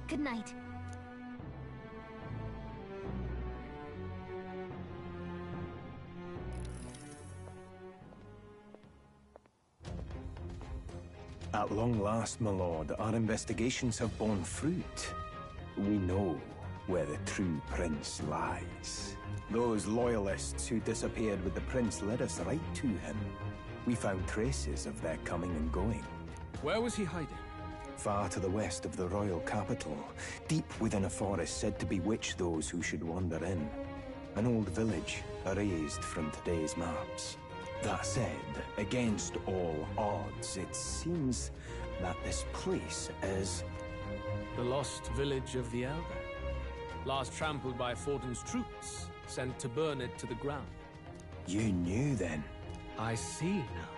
Good night. At long last, my lord, our investigations have borne fruit. We know where the true prince lies. Those loyalists who disappeared with the prince led us right to him. We found traces of their coming and going. Where was he hiding? Far to the west of the royal capital, deep within a forest said to bewitch those who should wander in. An old village, erased from today's maps. That said, against all odds, it seems that this place is... The lost village of the Elder. Last trampled by Fortin's troops, sent to burn it to the ground. You knew then? I see now.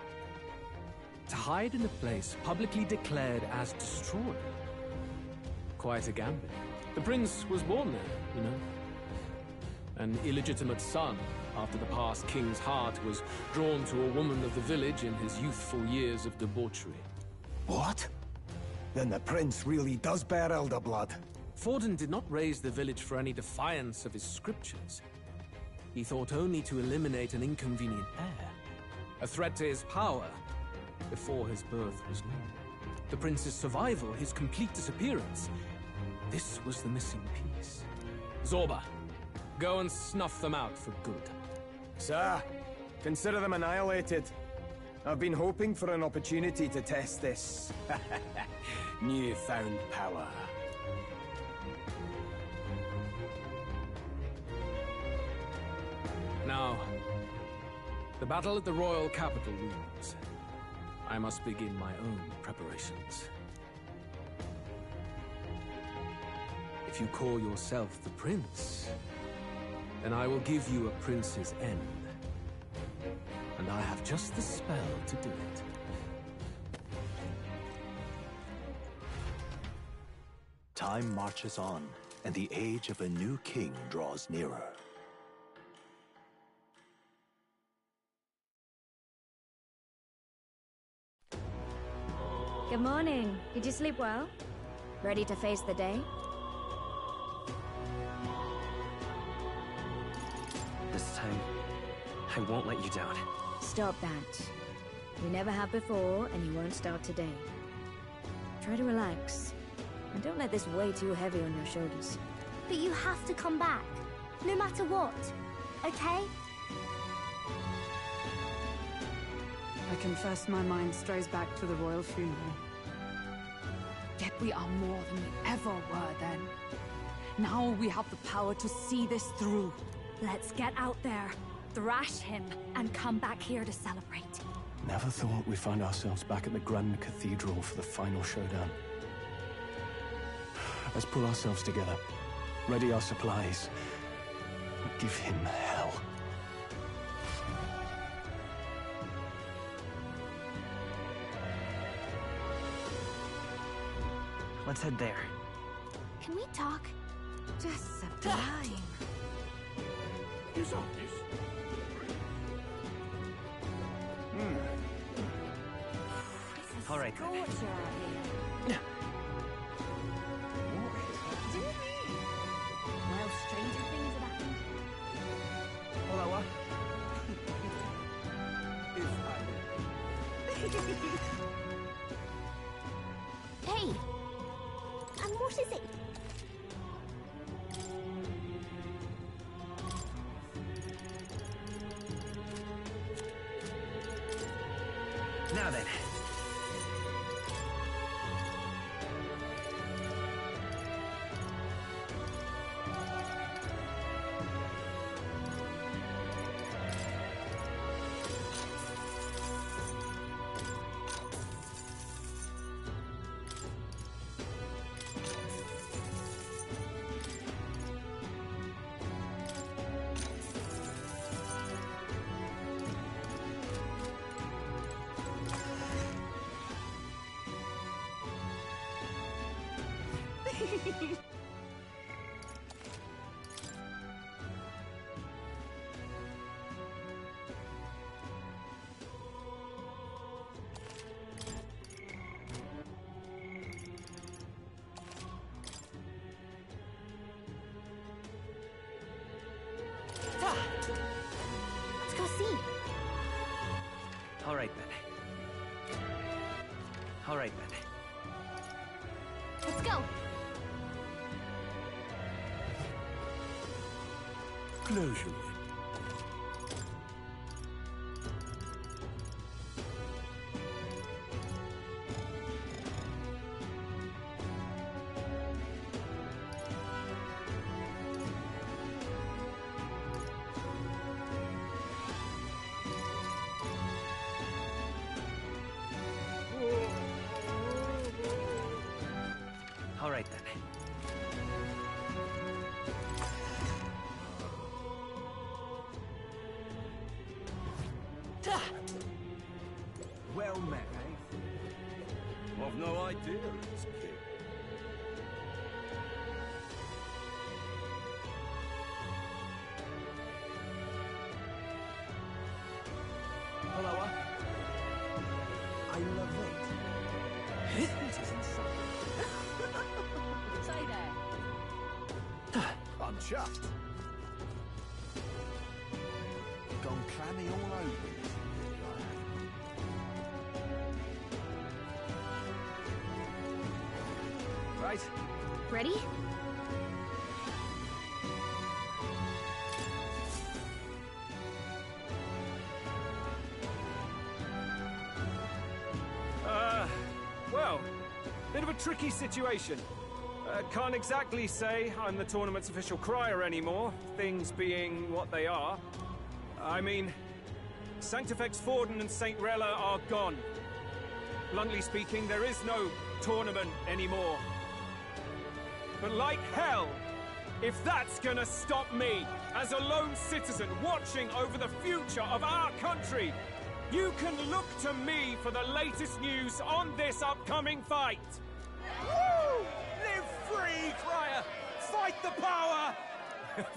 To hide in a place publicly declared as destroyed. Quite a gambit. The prince was born there, you know. An illegitimate son, after the past king's heart was drawn to a woman of the village in his youthful years of debauchery. What? Then the prince really does bear elder blood. Fortin did not raise the village for any defiance of his scriptures. He thought only to eliminate an inconvenient heir. A threat to his power before his birth was known. The prince's survival, his complete disappearance. This was the missing piece. Zorba, go and snuff them out for good. Sir, consider them annihilated. I've been hoping for an opportunity to test this newfound power. Now, the battle at the royal capital looms. I must begin my own preparations. If you call yourself the prince, then I will give you a prince's end. And I have just the spell to do it. Time marches on, and the age of a new king draws nearer. Good morning. Did you sleep well? Ready to face the day? This time, I won't let you down. Stop that. You never have before, and you won't start today. Try to relax. And don't let this weigh too heavy on your shoulders. But you have to come back, no matter what, okay? I confess my mind strays back to the royal funeral. Yet we are more than we ever were then. Now we have the power to see this through. Let's get out there, thrash him, and come back here to celebrate. Never thought we'd find ourselves back at the Grand Cathedral for the final showdown. Let's pull ourselves together, ready our supplies, and give him hell. Let's head there. Can we talk? Just sublime. All right. Gorgeous out here. Well, stranger things have happened. Hold on, Hey! And what is it? Now then. Let's go see. All right, then. All right, then. Let's go. Closure. All right, then. Well met, eh? I've no idea of this kid. Hello, I love it. It isn't Say there. I'm chuffed. Gone clammy all over me. Right. Ready? Well, bit of a tricky situation. Can't exactly say I'm the tournament's official crier anymore, things being what they are. I mean, Sanctifex Forden and St. Rella are gone. Bluntly speaking, there is no tournament anymore. But like hell, if that's gonna stop me, as a lone citizen watching over the future of our country, you can look to me for the latest news on this upcoming fight. Woo! Live free, Crier! Fight the power!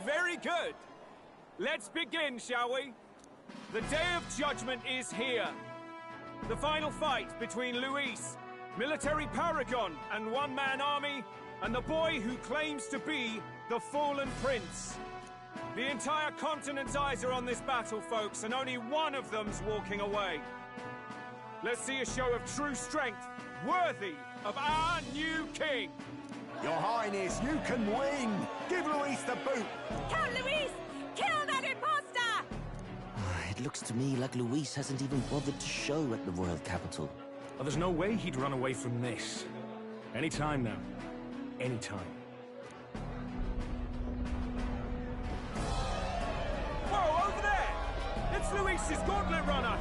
Very good. Let's begin, shall we? The Day of Judgment is here. The final fight between Luis, military paragon and one-man army, and the boy who claims to be the fallen prince. The entire continent's eyes are on this battle, folks, and only one of them's walking away. Let's see a show of true strength, worthy of our new king. Your Highness, you can win! Give Luis the boot! Count Luis! Kill that imposter! It looks to me like Luis hasn't even bothered to show at the royal capital. Well, there's no way he'd run away from this. Any time now. Any time. Whoa, over there! It's Luis's gauntlet runner!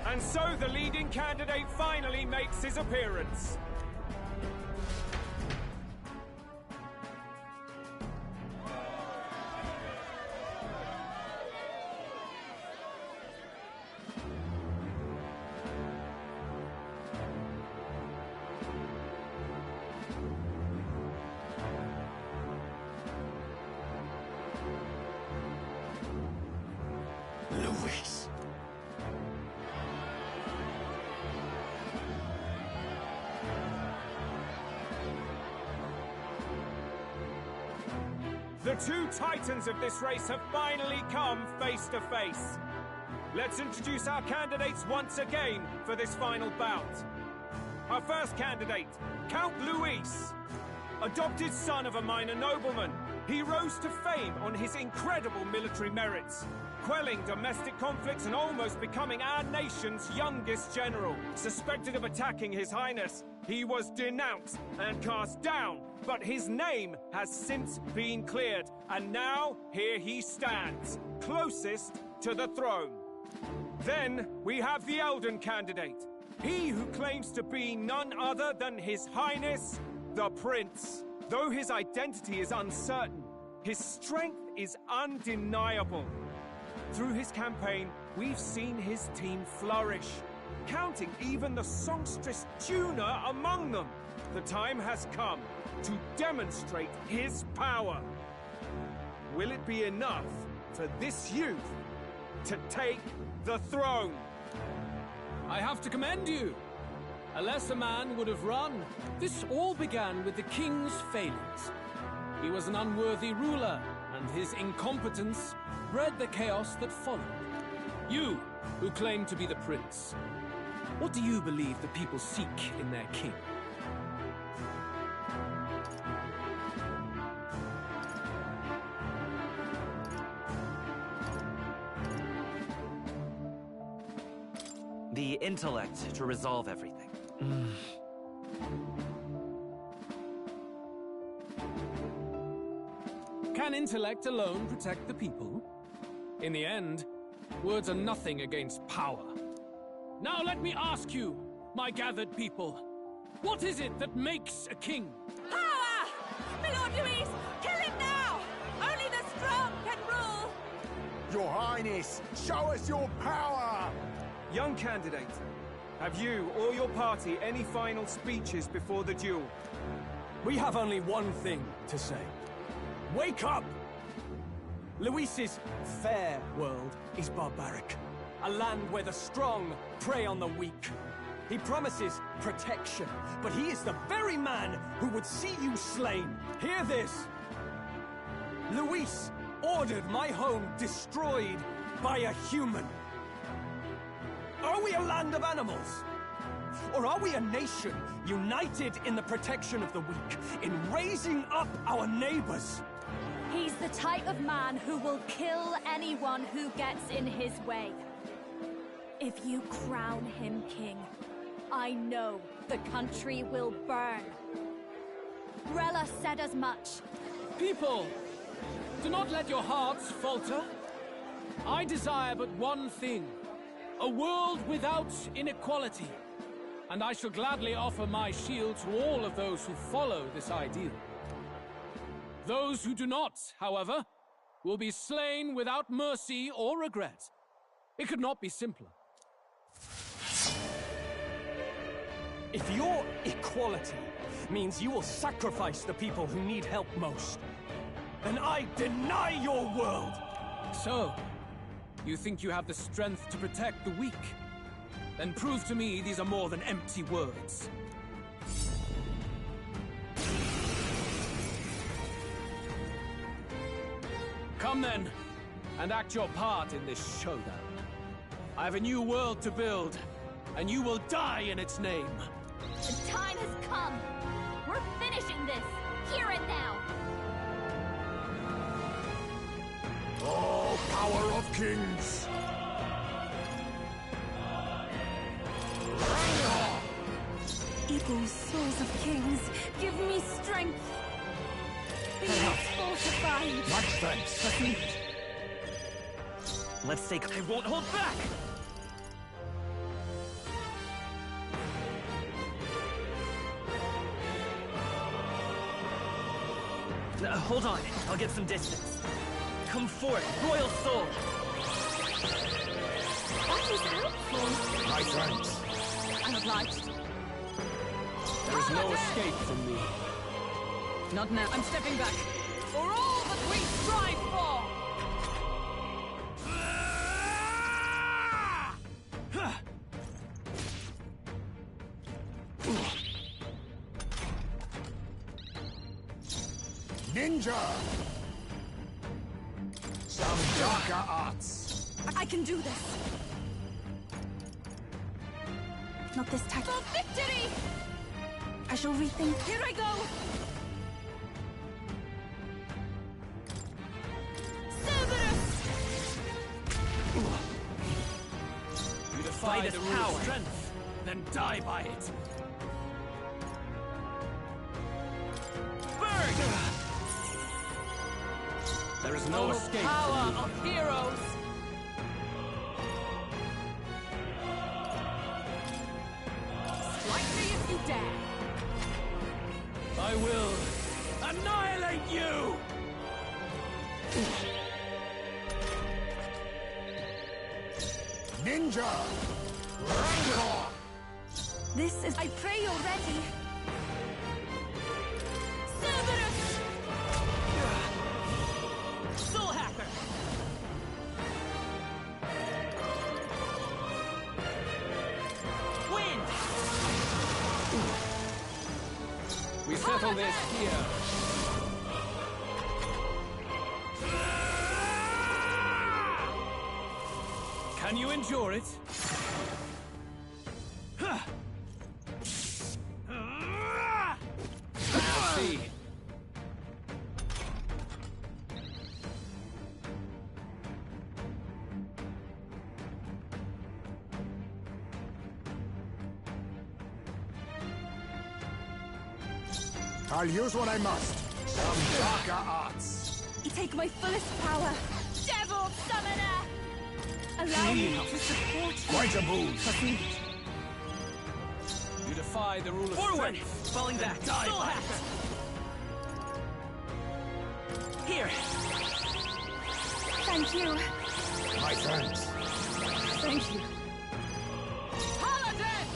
And so the leading candidate finally makes his appearance. Luis. The two titans of this race have finally come face to face. Let's introduce our candidates once again for this final bout. Our first candidate, Count Luis. Adopted son of a minor nobleman, he rose to fame on his incredible military merits, quelling domestic conflicts and almost becoming our nation's youngest general. Suspected of attacking His Highness, he was denounced and cast down, but his name has since been cleared, and now here he stands, closest to the throne. Then we have the Elden candidate, he who claims to be none other than His Highness, the Prince. Though his identity is uncertain, his strength is undeniable. Through his campaign, we've seen his team flourish, counting even the songstress Juna among them. The time has come to demonstrate his power. Will it be enough for this youth to take the throne? I have to commend you. A lesser man would have run. This all began with the king's failings. He was an unworthy ruler, And his incompetence bred the chaos that followed. You, who claim to be the prince, what do you believe the people seek in their king? The intellect to resolve everything. Can intellect alone protect the people? In the end, words are nothing against power. Now let me ask you, my gathered people, what is it that makes a king? Power! Milord Louise, kill him now! Only the strong can rule! Your Highness, show us your power! Young candidate, have you or your party any final speeches before the duel? We have only one thing to say. Wake up! Luis's fair world is barbaric. A land where the strong prey on the weak. He promises protection, but he is the very man who would see you slain. Hear this! Luis ordered my home destroyed by a human. Are we a land of animals? Or are we a nation united in the protection of the weak, in raising up our neighbors? He's the type of man who will kill anyone who gets in his way. If you crown him king, I know the country will burn. Rella said as much. People, do not let your hearts falter. I desire but one thing, a world without inequality. And I shall gladly offer my shield to all of those who follow this ideal. Those who do not, however, will be slain without mercy or regret. It could not be simpler. If your equality means you will sacrifice the people who need help most, then I deny your world! So, you think you have the strength to protect the weak? Then prove to me these are more than empty words. Come then, and act your part in this showdown. I have a new world to build, and you will die in its name. The time has come. We're finishing this, here and now. Oh, power of kings! Eagle souls of kings, give me strength. Be fortified. Much thanks. Let's take... I won't hold back! Hold on, I'll get some distance. Come forth, Royal Soul! That is helpful. My thanks. I'm obliged. There is no escape from me. Not now. I'm stepping back. For all that we strive for! Ninja! Some darker arts. I can do this. Not this time. For victory! I shall rethink. Here I go! Cerberus! You defy this the rule power. of strength, then die by it. Burn! There is no escape from Power me. of heroes! Strike me if you dare! I will annihilate you! Ninja! Rancor! This is... I pray you're ready. Cerberus! Soul Hacker! Wind! We settle this here. Can you endure it? Let's see. I'll use what I must. Some darker arts. You take my fullest power. Devil Summoner! Allow me to support you. Quite a boost. You defy the rule of Forward! strength. Falling back. Die Soul by hat! Here! Thank you. My thanks. Thank you. Paladin!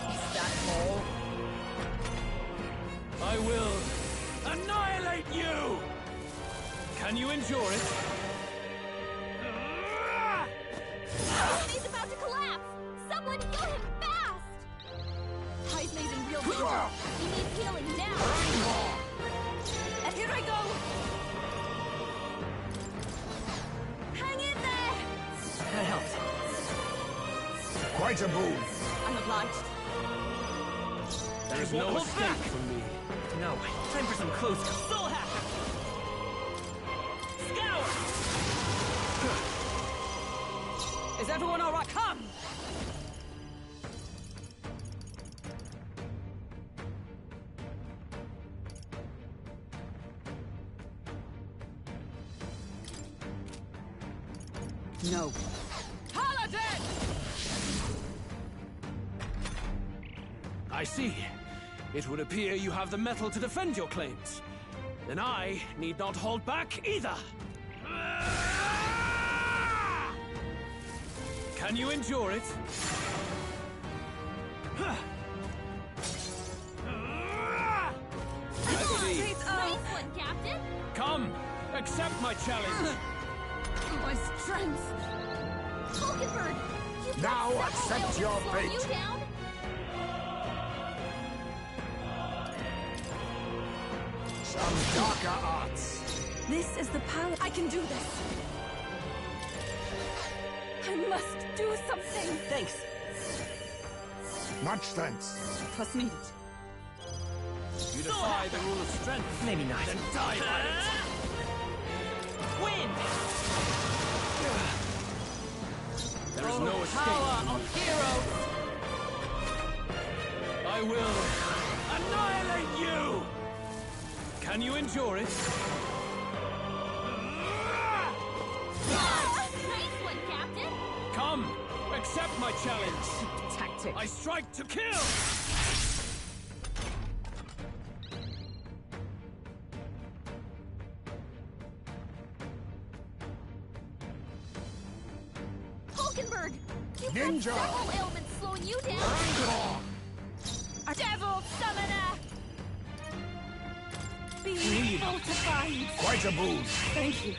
Is that all? I will annihilate you! Can you endure it? He's about to collapse! Someone heal him fast! Heismay's in real danger. He needs healing now. And here I go! Hang in there! That helps. Quite a boon. I'm obliged. There is Won't no hold escape back. from me. No, time for some close. Soul hat! Scour! Is everyone all right? Come! No. Paladin! I see. It would appear you have the metal to defend your claims. Then I need not hold back either. Can you endure it? Let's see. Nice one, Captain! Come, accept my challenge. My strength! Falkenberg! You've Now got accept several your ailments slowing fate. you down. Some darker arts. This is the power. I can do this. I must do something. Thanks. Much thanks. Trust needed. You defy the rule of strength. Maybe not. Then die by it. Win! There is no escape. Power of heroes! I will annihilate you! Can you endure it? Nice one, Captain! Come, accept my challenge. Tactic. I strike to kill! Falkenberg! You've Ninja! got several ailments slowing you down. A devil summoner! Be fortified. Quite a boon. Thank you.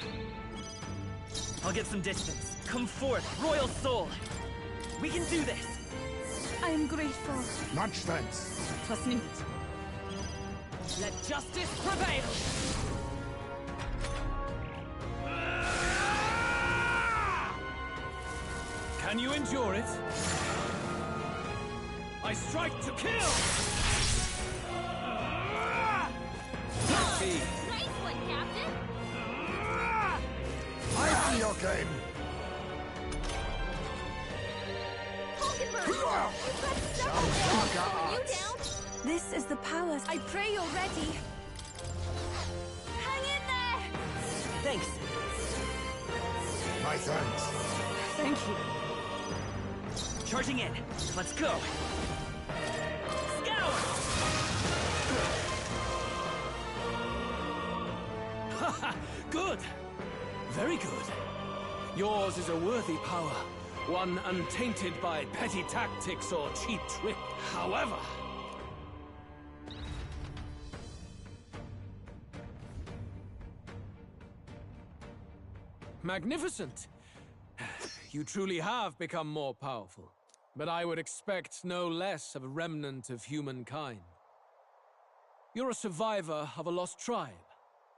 I'll get some distance. Come forth, Royal Soul! We can do this! I am grateful. Much thanks. Trust needed. Let justice prevail! Can you endure it? I strike to kill! See. Nice one, Captain! I see your game. Falkenberg! You've got several Some ailments darker slowing you arts. down. This is the power. I pray you're ready. Hang in there! Thanks. My thanks. Thank you. Charging in. Let's go. Scour! Good. Very good. Yours is a worthy power. One untainted by petty tactics or cheap trick. However... Magnificent! You truly have become more powerful. But I would expect no less of a remnant of humankind. You're a survivor of a lost tribe,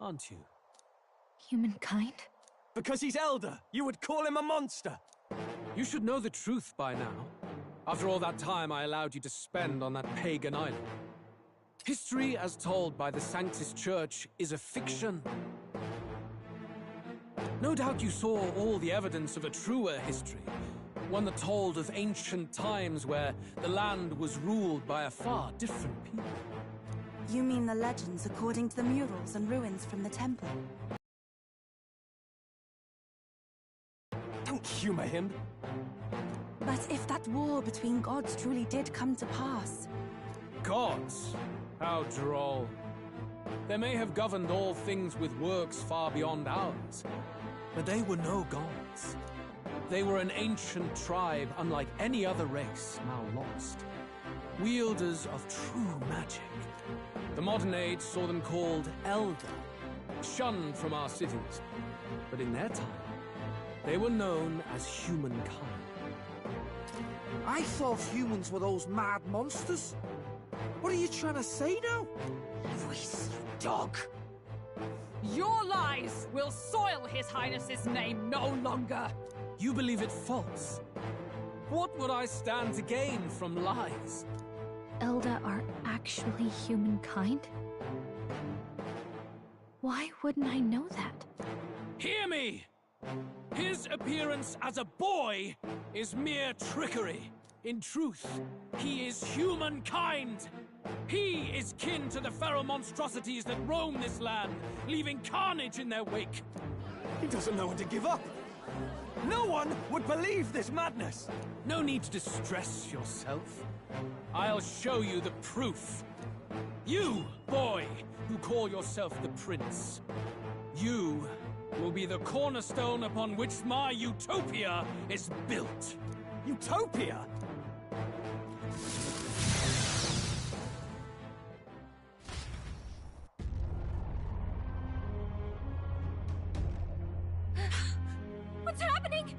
aren't you? Humankind? Because he's elder, you would call him a monster. You should know the truth by now. After all that time I allowed you to spend on that pagan island. History as told by the Sanctus Church is a fiction. No doubt you saw all the evidence of a truer history. One that told of ancient times where the land was ruled by a far different people. You mean the legends according to the murals and ruins from the temple? Don't humor him. But if that war between gods truly did come to pass... Gods? How droll. They may have governed all things with works far beyond ours, but they were no gods. They were an ancient tribe unlike any other race now lost. Wielders of true magic. The modern age saw them called Elder, shunned from our cities. But in their time, they were known as humankind. I thought humans were those mad monsters. What are you trying to say now? Luis, dog! Your lies will soil His Highness's name no longer! You believe it false? What would I stand to gain from lies? Elder are actually humankind? Why wouldn't I know that? Hear me! His appearance as a boy is mere trickery. In truth, he is humankind. He is kin to the feral monstrosities that roam this land, leaving carnage in their wake. He doesn't know when to give up. No one would believe this madness. No need to distress yourself. I'll show you the proof. You, boy, who call yourself the prince. You will be the cornerstone upon which my utopia is built. Utopia? What's happening?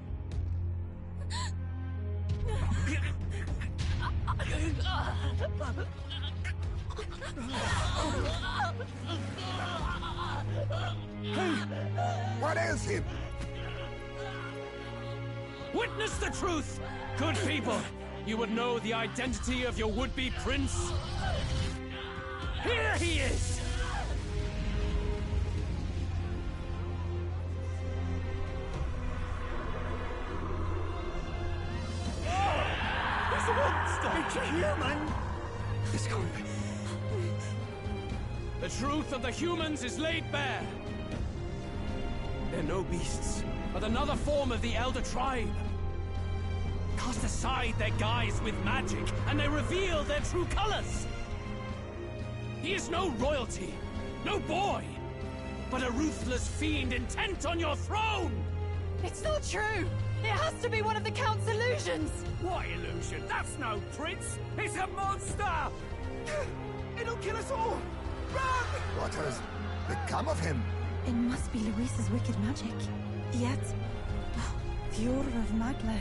What ails him? Witness the truth, good people. You would know the identity of your would-be prince. Here he is! He's a monster! It's a human! It's gone. The truth of the humans is laid bare. They're no beasts, but another form of the Elder Tribe. Cast aside their guise with magic, and they reveal their true colors. He is no royalty, no boy, but a ruthless fiend intent on your throne! It's not true! It has to be one of the Count's illusions! What illusion? That's no prince! It's a monster! It'll kill us all! Run! What has become of him? It must be Luis's wicked magic. Yet, the Order of Magla,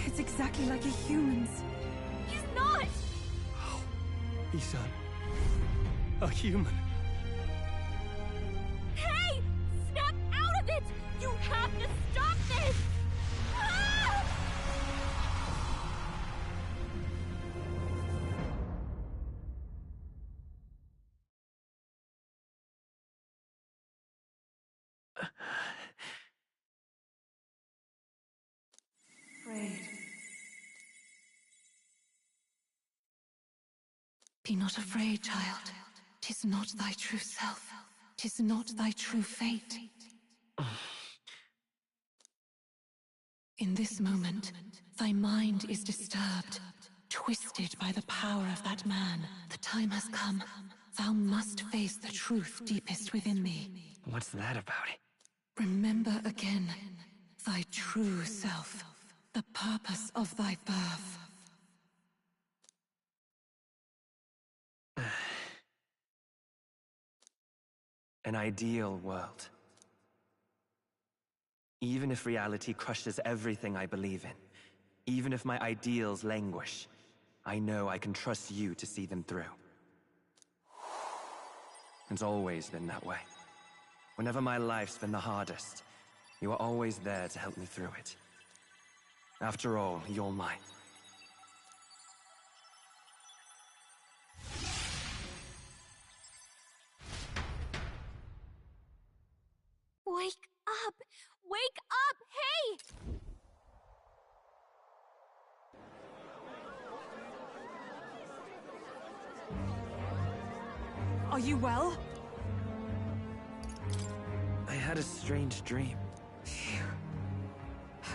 it's exactly like a human's. He's not! He's a human. Hey! Snap out of it! You have to stop this! Ah! Afraid. Be not afraid, child. 'Tis not thy true self. 'Tis not thy true fate. In this moment, thy mind is disturbed, twisted by the power of that man. The time has come. Thou must face the truth deepest within thee. What's that about? Remember again thy true self, the purpose of thy birth. An ideal world. Even if reality crushes everything I believe in, even if my ideals languish, I know I can trust you to see them through. It's always been that way. Whenever my life's been the hardest, you are always there to help me through it. After all, you're mine. Wake up! Wake up! Hey! Are you well? I had a strange dream. Phew.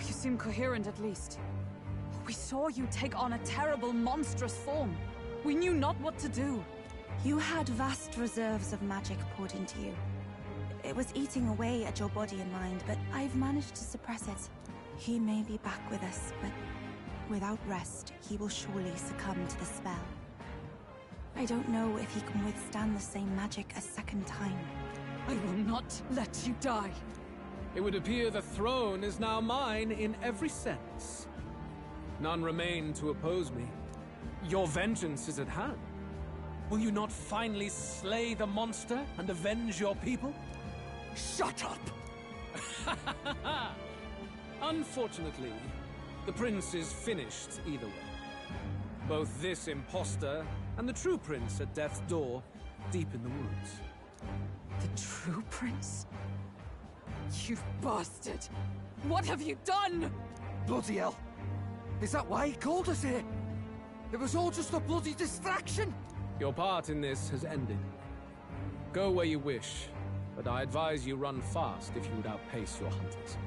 You seem coherent at least. We saw you take on a terrible, monstrous form. We knew not what to do. You had vast reserves of magic poured into you. It was eating away at your body and mind, but I've managed to suppress it. He may be back with us, but without rest, he will surely succumb to the spell. I don't know if he can withstand the same magic a second time. I will not let you die. It would appear the throne is now mine in every sense. None remain to oppose me. Your vengeance is at hand. Will you not finally slay the monster and avenge your people? Shut up! Unfortunately, the prince is finished either way. Both this imposter and the true prince at death's door, deep in the woods. The true prince? You bastard! What have you done? Bloody hell! Is that why he called us here? It was all just a bloody distraction! Your part in this has ended. Go where you wish, but I advise you run fast if you would outpace your hunters.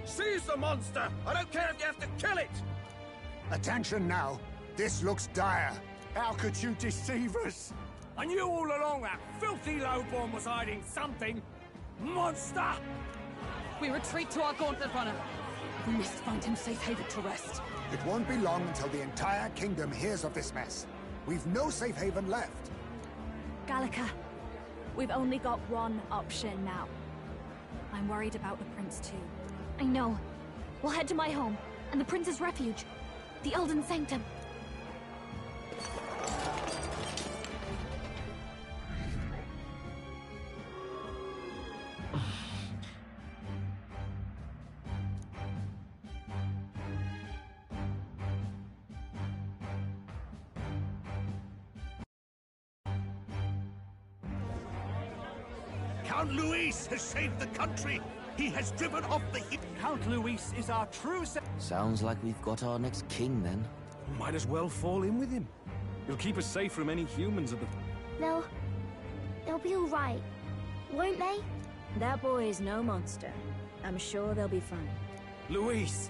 Seize the monster! I don't care if you have to kill it! Attention now. This looks dire. How could you deceive us? I knew all along that filthy lowborn was hiding something. Monster! We retreat to our gauntlet runner. We must find him safe haven to rest. It won't be long until the entire kingdom hears of this mess. We've no safe haven left. Gallica, we've only got one option now. I'm worried about the prince too. I know. We'll head to my home, and the prince's refuge. The Elden Sanctum. Count Luis has saved the country. He has driven off the heat. Count Luis is our true Sounds like we've got our next king, then. Might as well fall in with him. He'll keep us safe from any humans at the... They'll be all right, won't they? That boy is no monster. I'm sure they'll be fine. Luis!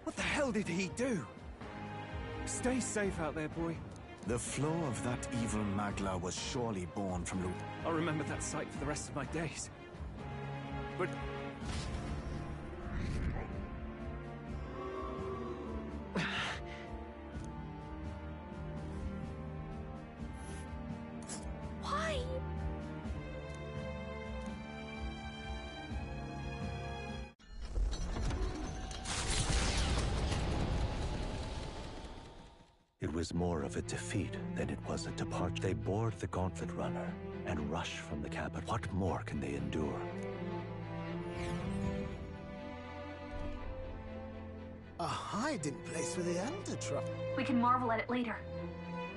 What the hell did he do? Stay safe out there, boy. The flow of that evil Magla was surely born from Lu... I'll remember that sight for the rest of my days. But... Why? It was more of a defeat than it was a departure. They board the gauntlet runner and rush from the capital. What more can they endure? A hiding place for the Elder Tribe. We can marvel at it later.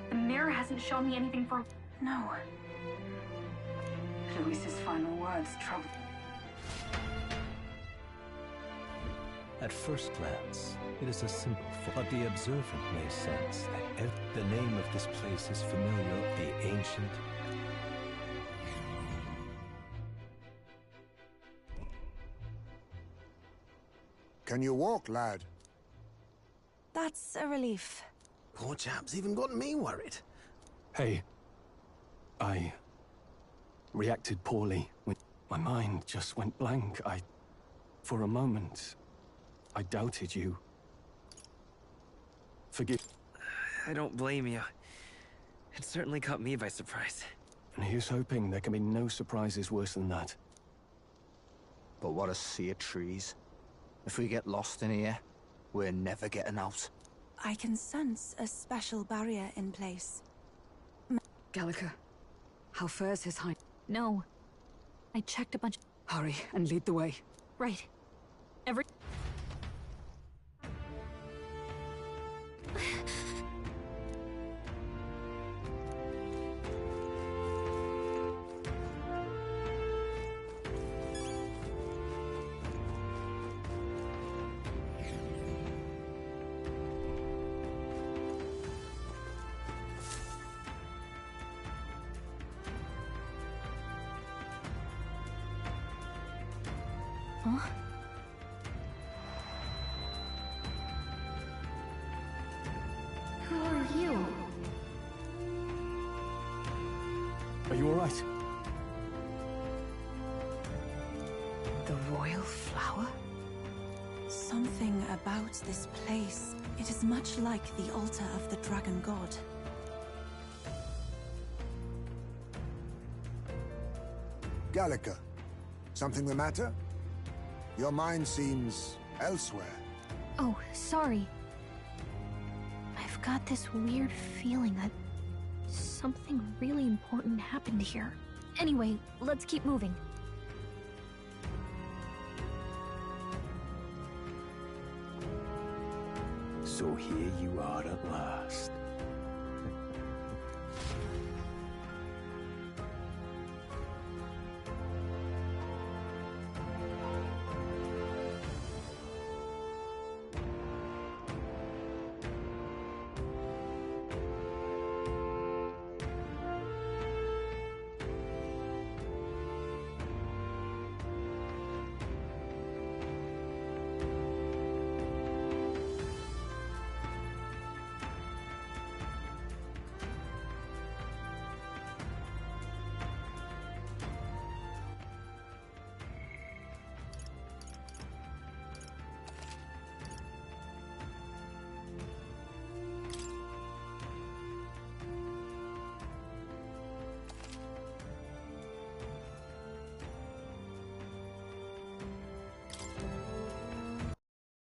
The mirror hasn't shown me anything for... No. Luis's final words trouble. At first glance, it is a simple but the observant may sense that the name of this place is familiar, the ancient. Can you walk, lad? That's a relief. Poor chap's even got me worried. Hey. I... reacted poorly. My mind just went blank. For a moment, I doubted you. Forgive... I don't blame you. It certainly caught me by surprise. And here's hoping there can be no surprises worse than that. But what a sea of trees. If we get lost in here, we're never getting out. I can sense a special barrier in place. Gallica, how fares his high... No. I checked a bunch. Hurry and lead the way. Right. Every... Huh? Who are you? Are you alright? The royal flower? Something about this place. It is much like the altar of the dragon god. Gallica, something the matter? Your mind seems elsewhere. Oh, sorry. I've got this weird feeling that something really important happened here. Anyway, let's keep moving. So here you are at last.